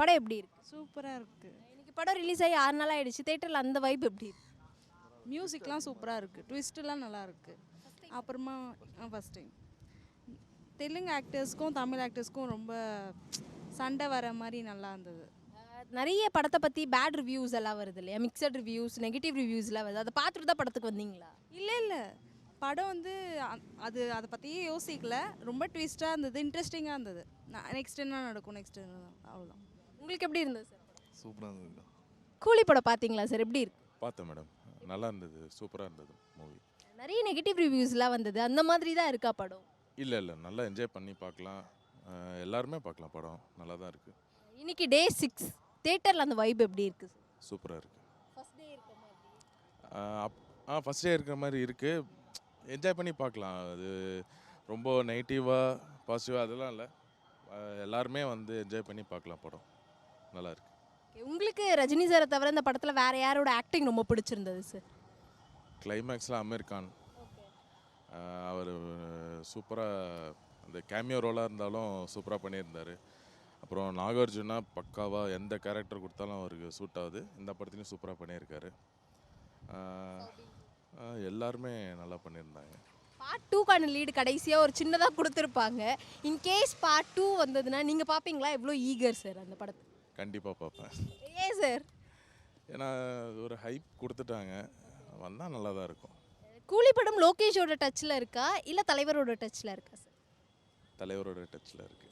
படம் எப்படி இருக்கு? சூப்பராக இருக்குது. இன்னைக்கு படம் ரிலீஸ் ஆகி 6 நாள் ஆயிடுச்சு. தியேட்டரில் அந்த வைப் எப்படி இருக்கு? மியூசிக்லாம் சூப்பராக இருக்குது. ட்விஸ்ட்டுலாம் நல்லா இருக்குது. அப்புறமா ஃபஸ்ட் டைம் தெலுங்கு ஆக்டர்ஸ்க்கும் தமிழ் ஆக்டர்ஸ்க்கும் ரொம்ப சண்டை வர மாதிரி நல்லா இருந்தது. நிறைய படத்தை பற்றி பேட் ரிவ்யூஸ் எல்லாம் வருது இல்லையா? மிக்சட் ரிவ்யூஸ், நெகட்டிவ் ரிவ்யூஸ்லாம் வருது. அதை பார்த்துட்டு தான் படத்துக்கு வந்தீங்களா? இல்லை படம் வந்து அதை பற்றியே யோசிக்கல. ரொம்ப ட்விஸ்ட்டாக இருந்தது, இன்ட்ரெஸ்டிங்காக இருந்தது. நெக்ஸ்ட் என்ன நடக்கும், நெக்ஸ்ட் என்ன அவ்வளோதான். உங்களுக்கு எப்படி இருந்தது சார்? சூப்பராக இருந்தது. கூலி படம் பார்த்தீங்களா சார்? எப்படி இருக்கு? பார்த்தேன் மேடம், நல்லா இருந்தது, சூப்பராக இருந்தது மூவி. நிறைய நெகட்டிவ் ரிவ்யூஸ்லாம் வந்தது. அந்த மாதிரி தான் இருக்கா படம்? இல்லை நல்லா என்ஜாய் பண்ணி பார்க்கலாம். எல்லாருமே பார்க்கலாம், படம் நல்லா தான் இருக்குது. இன்னைக்கு டே 6 தியேட்டரில் அந்த வைப் எப்படி இருக்கு? சூப்பராக இருக்குது. ஃபர்ஸ்ட் டே இருக்க மாதிரி ஃபஸ்ட் டே இருக்கிற மாதிரி இருக்குது. என்ஜாய் பண்ணி பார்க்கலாம். அது ரொம்ப நெகட்டிவாக பாசிட்டிவாக அதெல்லாம் இல்லை. எல்லாருமே வந்து என்ஜாய் பண்ணி பார்க்கலாம், படம் நல்லா இருக்குது. உங்களுக்கு ரஜினி சாரை தவிர இந்த படத்தில் வேற யாரோட ஆக்டிங் ரொம்ப பிடிச்சிருந்தது சார்? கிளைமேக்ஸில் அமீர் கான் அவர் சூப்பராக அந்த கேமியோ ரோலாக இருந்தாலும் சூப்பராக பண்ணியிருந்தார். அப்புறம் நாகார்ஜுனா பக்காவாக எந்த கேரக்டர் கொடுத்தாலும் அவருக்கு சூட் ஆகுது. இந்த படத்துலையும் சூப்பராக பண்ணியிருக்காரு. எல்லாருமே நல்லா பண்ணியிருந்தாங்க. பார்ட் 2க்கான லீடு கடைசியாக ஒரு சின்னதாக கொடுத்துருப்பாங்க. இன்கேஸ் பார்ட் 2 வந்ததுன்னா நீங்கள் பார்ப்பீங்களா? எவ்வளோ ஈகர் சார் அந்த படத்தை? கண்டிப்பாக பார்ப்பேன். ஏன் சார்? ஏன்னா ஒரு ஹைப் கொடுத்துட்டாங்க, வந்தால் நல்லா தான் இருக்கும். கூலி படம் லோகேஷோட டச்சில் இருக்கா இல்லை தலைவரோட டச்சில் இருக்கா சார்? தலைவரோட டச்சில் இருக்குது.